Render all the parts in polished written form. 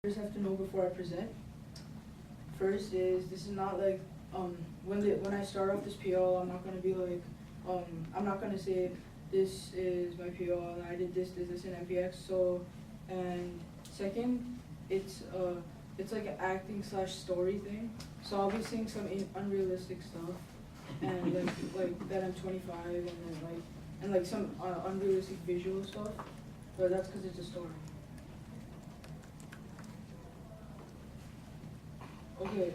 Just have to know before I present. First is this is not like when I start off this PL, I'm not gonna be like I'm not gonna say this is my PL and I did this in MPX. So, and second, it's like an acting / story thing. So I'll be saying some unrealistic stuff and like that I'm 25 and like some unrealistic visual stuff. But that's because it's a story. Okay,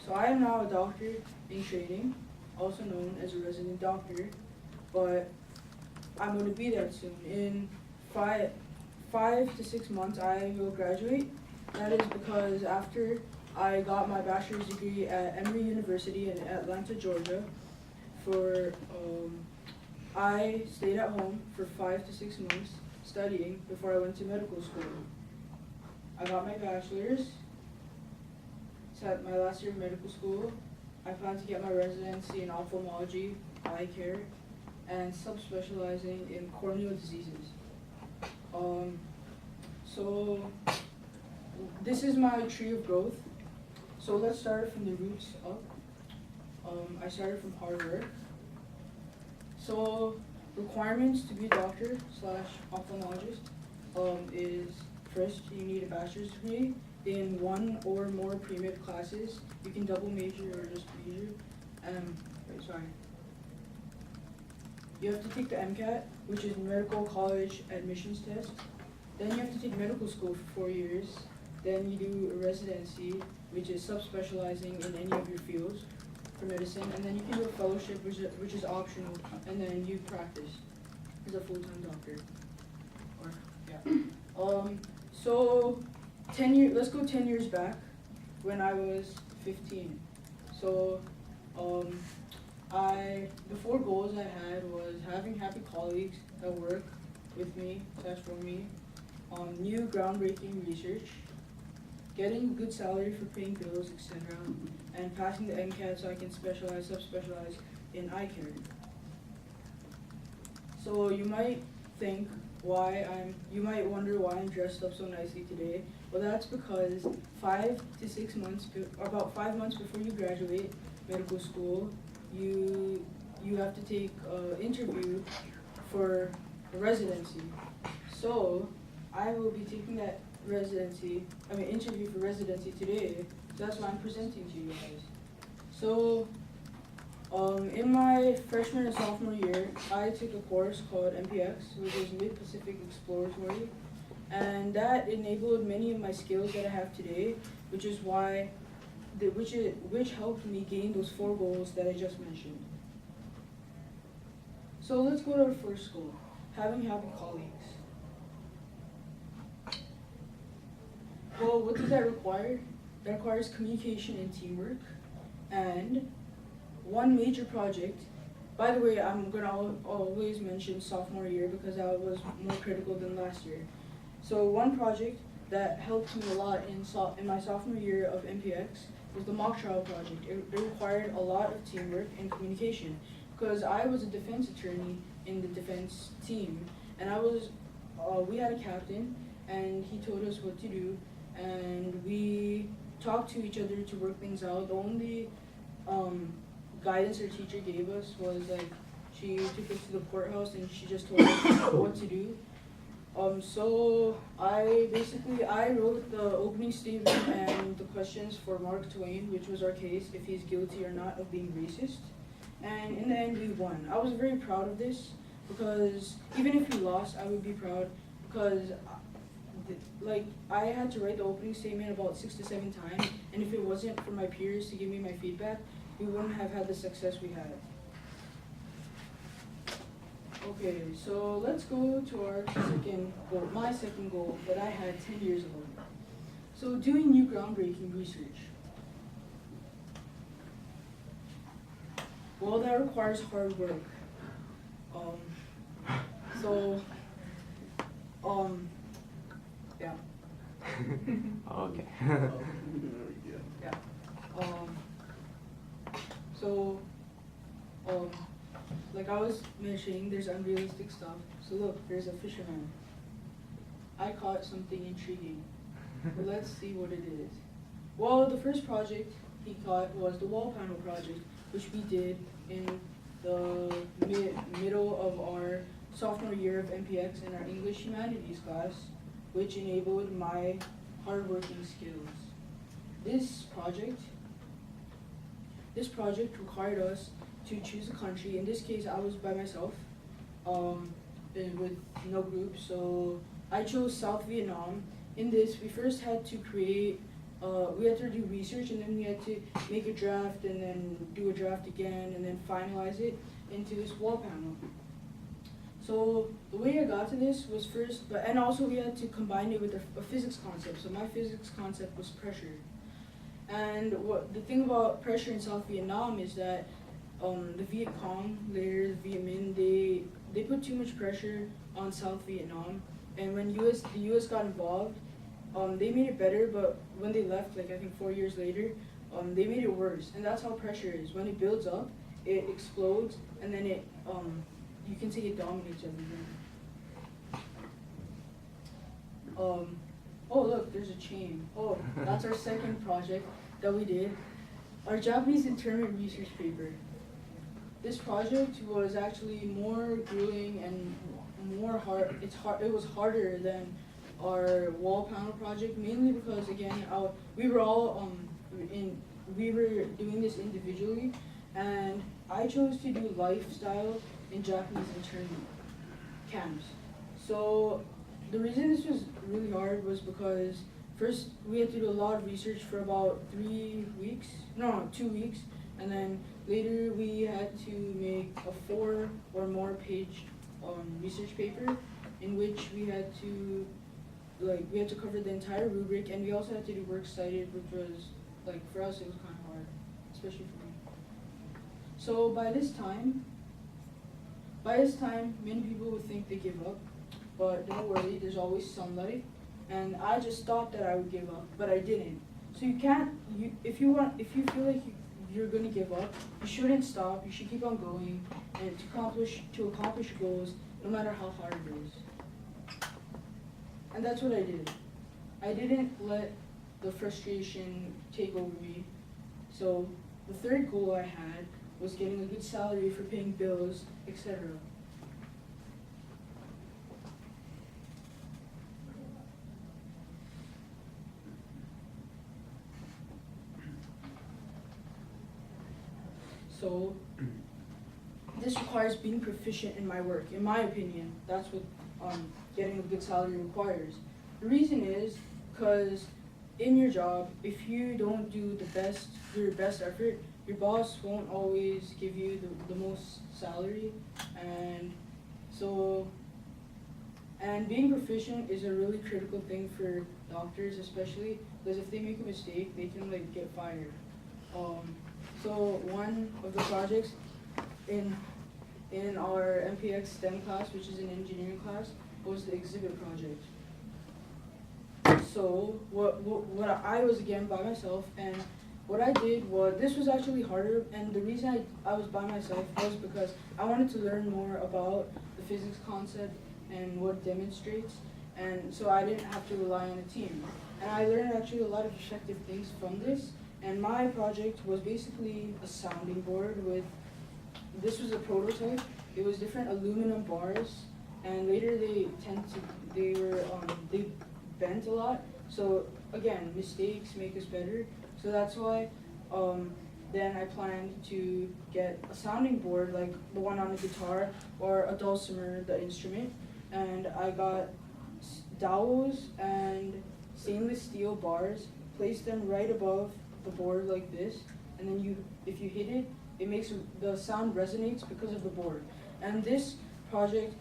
so I am now a doctor in training, also known as a resident doctor, but I'm going to be that soon. In five to 6 months, I will graduate. That is because after I got my bachelor's degree at Emory University in Atlanta, Georgia, I stayed at home for 5 to 6 months studying before I went to medical school. I got my bachelor's. At my last year of medical school, I plan to get my residency in ophthalmology, eye care, and subspecializing in corneal diseases. So this is my tree of growth. So let's start from the roots up. I started from hard work. So requirements to be a doctor / ophthalmologist is first you need a bachelor's degree in one or more pre-med classes. You can double major or just major. You have to take the MCAT, which is medical college admissions test. Then you have to take medical school for 4 years. Then you do a residency, which is subspecializing in any of your fields for medicine. And then you can do a fellowship, which is optional. And then you practice as a full-time doctor. So 10 years. Let's go 10 years back, when I was 15. So, the 4 goals I had was having happy colleagues that work with me / for me, new groundbreaking research, getting a good salary for paying bills, etc., and passing the MCAT so I can subspecialize in eye care. So you might wonder why I'm dressed up so nicely today. Well, that's because 5 to 6 months, about 5 months before you graduate medical school, you have to take an interview for a residency. So I will be taking that interview for residency today. So that's why I'm presenting to you guys. So in my freshman and sophomore year, I took a course called MPX, which is Mid-Pacific Exploratory, and that enabled many of my skills that I have today, which helped me gain those 4 goals that I just mentioned. So let's go to our first goal, having happy colleagues. Well, what does that require? That requires communication and teamwork, and one major project. By the way, I'm going to always mention sophomore year because I was more critical than last year. So one project that helped me a lot in my sophomore year of MPX was the mock trial project. It required a lot of teamwork and communication because I was a defense attorney in the defense team, and we had a captain, and he told us what to do, and we talked to each other to work things out. The only guidance our teacher gave us was she took us to the courthouse and she just told us what to do. So I wrote the opening statement and the questions for Mark Twain, which was our case, if he's guilty or not of being racist. And in the end, we won. I was very proud of this because even if we lost, I would be proud because I had to write the opening statement about 6 to 7 times, and if it wasn't for my peers to give me my feedback, we wouldn't have had the success we had. Okay, so let's go to our second goal, my second goal that I had 10 years ago. So doing new groundbreaking research. Well, that requires hard work. Yeah. Okay. Yeah. Like I was mentioning, there's unrealistic stuff. So look, there's a fisherman. I caught something intriguing. But let's see what it is. Well, the first project he got was the wall panel project, which we did in the middle of our sophomore year of MPX in our English Humanities class, which enabled my hardworking skills. This project required us to choose a country. In this case, I was by myself, and with no group, so I chose South Vietnam. In this, we first had to create, we had to do research, and then we had to make a draft, and then do a draft again, and then finalize it into this wall panel. So the way I got to this was first, and also we had to combine it with a physics concept. So my physics concept was pressure. And the thing about pressure in South Vietnam is that the Viet Cong, later the Viet Minh, they put too much pressure on South Vietnam. And when the US got involved, they made it better, but when they left, like I think 4 years later, they made it worse. And that's how pressure is. When it builds up, it explodes, and then it, you can say it dominates everything. Oh look, there's a chain. Oh, that's our second project that we did. Our Japanese internment research paper. This project was actually more grueling and more hard. It was harder than our wall panel project, mainly because again, we were all we were doing this individually, and I chose to do lifestyle in Japanese internment camps. So the reason this was really hard was because first we had to do a lot of research for about 2 weeks, and then later we had to make a 4 or more page research paper in which we had to cover the entire rubric, and we also had to do works cited, which was like for us it was kind of hard, especially for me. So by this time many people would think they give up, but don't worry, there's always sunlight. And I just thought that I would give up, but I didn't. So you can't, if you feel like you're gonna give up, you shouldn't stop. You should keep on going, and to accomplish your goals, no matter how hard it is. And that's what I did. I didn't let the frustration take over me. So the third goal I had was getting a good salary for paying bills, etc. So this requires being proficient in my work. In my opinion, that's what getting a good salary requires. The reason is because in your job, if you don't do your best effort, your boss won't always give you the most salary. And being proficient is a really critical thing for doctors, especially because if they make a mistake, they can get fired. So one of the projects in our MPX STEM class, which is an engineering class, was the exhibit project. So what I was again by myself, and what I did was, this was actually harder, and the reason I was by myself was because I wanted to learn more about the physics concept and what it demonstrates, and so I didn't have to rely on a team. And I learned actually a lot of effective things from this. And my project was basically a sounding board this was a prototype. It was different aluminum bars, and later they bent a lot. So again, mistakes make us better. So that's why then I planned to get a sounding board like the one on the guitar, or a dulcimer, the instrument. And I got dowels and stainless steel bars, placed them right above the board like this, and then if you hit it, it makes the sound resonates because of the board. And this project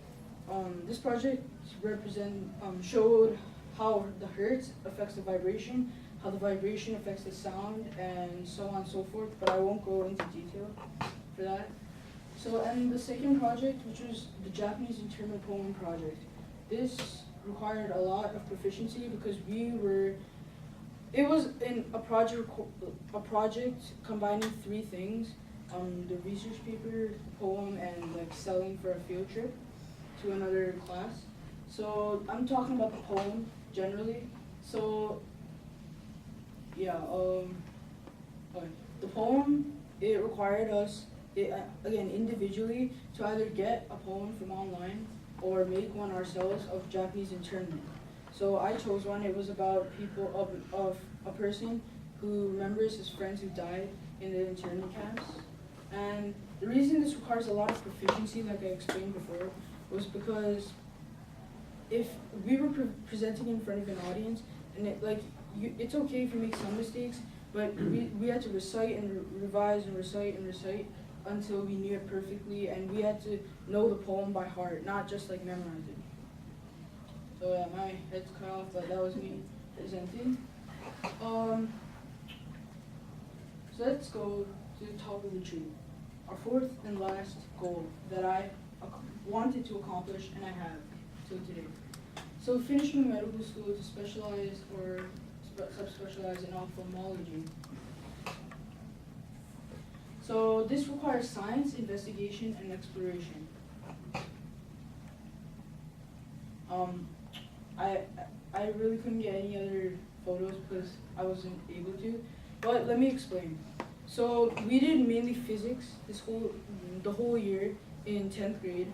showed how the hertz affects the vibration, how the vibration affects the sound, and so on and so forth, but I won't go into detail for that. So, and the second project, which was the Japanese internment poem project, this required a lot of proficiency because it was in a project combining 3 things: the research paper, the poem, and selling for a field trip to another class. So I'm talking about the poem generally. So yeah, okay. The poem, it required us, again, individually, to either get a poem from online or make one ourselves of Japanese internment. So I chose one. It was about of a person who remembers his friends who died in the internment camps. And the reason this requires a lot of proficiency, like I explained before, was because if we were presenting in front of an audience, and it's okay if you make some mistakes, but we had to recite and revise and recite and recite until we knew it perfectly, and we had to know the poem by heart, not just like memorize it. So yeah, my head's cut off, but that was me presenting. So let's go to the top of the tree. Our fourth and last goal that I wanted to accomplish, and I have till today. So finishing medical school to specialize or subspecialize in ophthalmology. So this requires science, investigation, and exploration. I really couldn't get any other photos because I wasn't able to, but let me explain. So we did mainly physics the whole year in 10th grade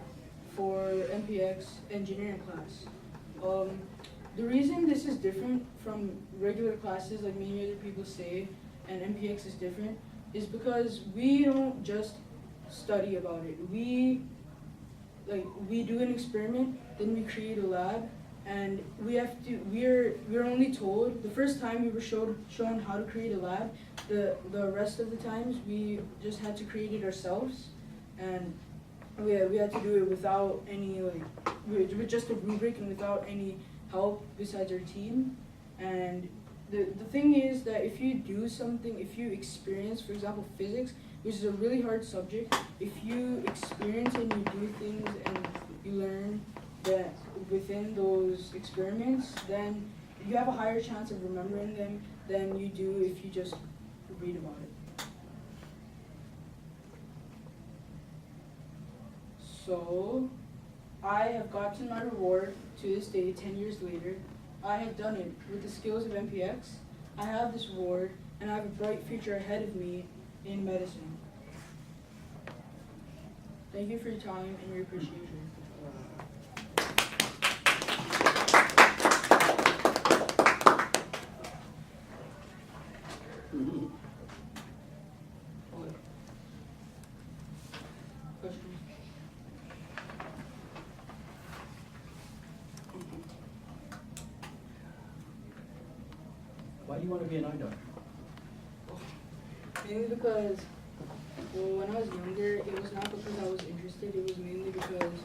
for MPX engineering class. The reason this is different from regular classes, like many other people say, and MPX is different, is because we don't just study about it. We do an experiment, then we create a lab, and we're only told, the first time we were shown how to create a lab, the rest of the times we just had to create it ourselves, and we had to do it without any with just a rubric and without any help besides our team. And the thing is that if you do something, if you experience, for example, physics, which is a really hard subject, if you experience and you do things and you learn that within those experiments, then you have a higher chance of remembering them than you do if you just read about it. So I have gotten my reward to this day, 10 years later. I have done it with the skills of MPX. I have this reward, and I have a bright future ahead of me in medicine. Thank you for your time and your appreciation. Questions? Why do you want to be an eye doctor? Mainly because, well, when I was younger, it was not because I was interested, it was mainly because,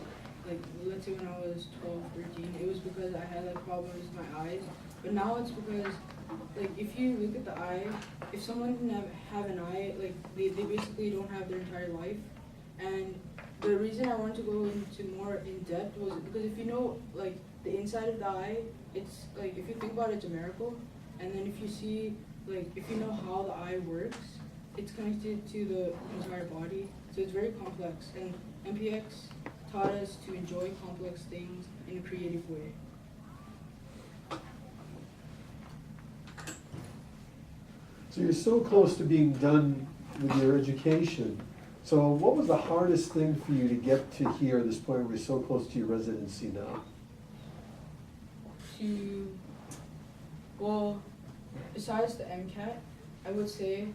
like, let's say when I was 12, 13, it was because I had, like, problems with my eyes. But now it's because, like, if you look at the eye, if someone can have an eye, like, they basically don't have their entire life. And the reason I wanted to go into more in depth was because if you know, like, the inside of the eye, it's, like, if you think about it, it's a miracle. And then if you see, like, if you know how the eye works, it's connected to the entire body. So it's very complex. And MPX taught us to enjoy complex things in a creative way. So you're so close to being done with your education. So what was the hardest thing for you to get to here, this point where you're so close to your residency now? Well, besides the MCAT, I would say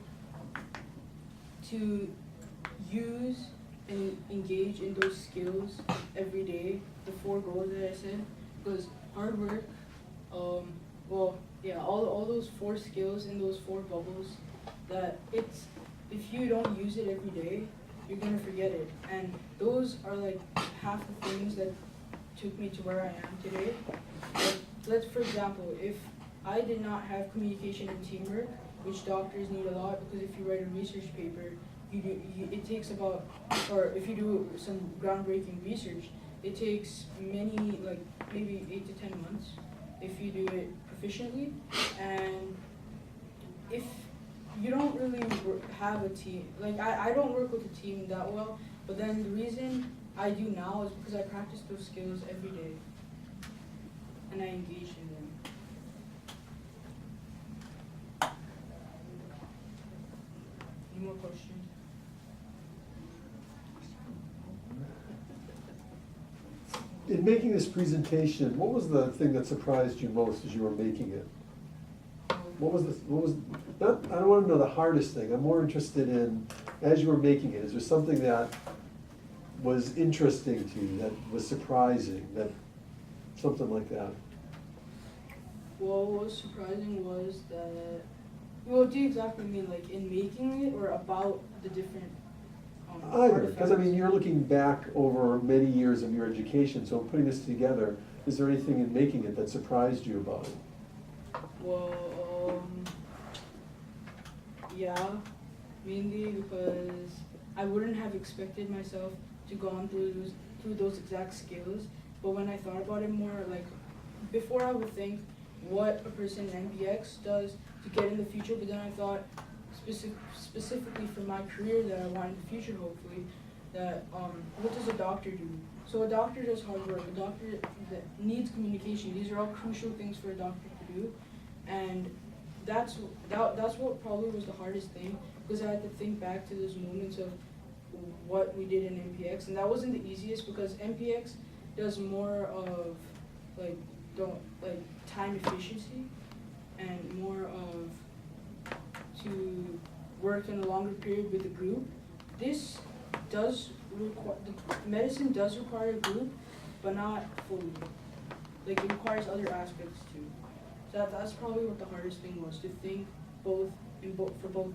to use and engage in those skills every day, the 4 goals that I said, because hard work, all those 4 skills in those 4 bubbles, that it's, if you don't use it every day, you're gonna forget it. And those are like half the things that took me to where I am today. Let's, for example, if I did not have communication and teamwork, which doctors need a lot, because if you write a research paper, it takes about, or if you do some groundbreaking research, it takes many, like maybe 8 to 10 months if you do it proficiently. And if you don't really have a team, like I don't work with a team that well, but then the reason I do now is because I practice those skills every day and I engage in them. more questions. In making this presentation, what was the thing that surprised you most as you were making it? Not, I don't want to know the hardest thing, I'm more interested in, as you were making it, is there something that was interesting to you, that was surprising, something like that? Well, what was surprising was that, what do you exactly mean, like in making it or about the different Either, because I artifacts? mean, you're looking back over many years of your education, so putting this together, is there anything in making it that surprised you about it? Well, yeah, mainly because I wouldn't have expected myself to go on through those exact skills, but when I thought about it more, like, before I would think what a person in MPX does to get in the future, but then I thought specifically for my career that I want in the future, hopefully, that what does a doctor do? So a doctor does hard work, a doctor that needs communication. These are all crucial things for a doctor to do, and that's what probably was the hardest thing, because I had to think back to those moments of what we did in MPX, and that wasn't the easiest because MPX does more of like time efficiency and more of to work in a longer period with a group. This does require, the medicine does require a group, but not fully. Like, it requires other aspects too. So that's probably what the hardest thing was, to think for both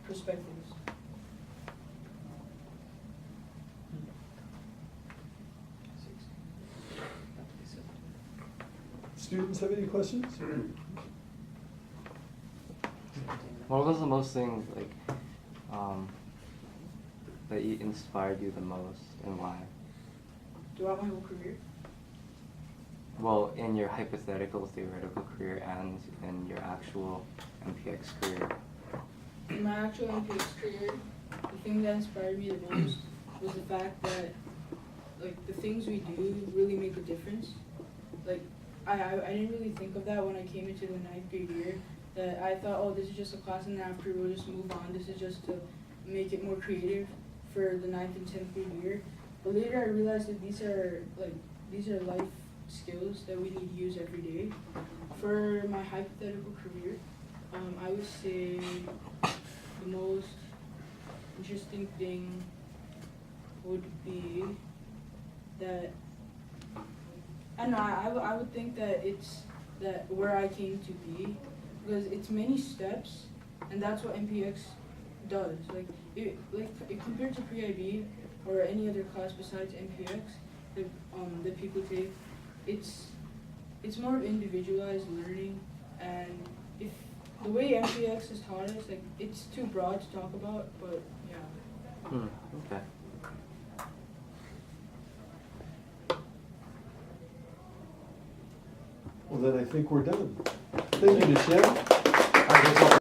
perspectives. Students have any questions? What was the most thing like that inspired you the most, and why? Throughout my whole career? Well, in your hypothetical theoretical career and in your actual MPX career. In my actual MPX career, the thing that inspired me the most was the fact that, like, the things we do really make a difference. Like, I didn't really think of that when I came into the 9th grade year, that I thought, oh, this is just a class and after we'll just move on. This is just to make it more creative for the 9th and 10th grade year. But later I realized that these are life skills that we need to use every day. For my hypothetical career, I would say the most interesting thing would be that, I don't know, I would think that it's that where I came to be, because it's many steps, and that's what MPX does. Like compared to pre-IB or any other class besides MPX that people take, it's more individualized learning, and if the way MPX has taught us, like, it's too broad to talk about, but yeah. Okay. Well, then I think we're done. Thank you, Nashib.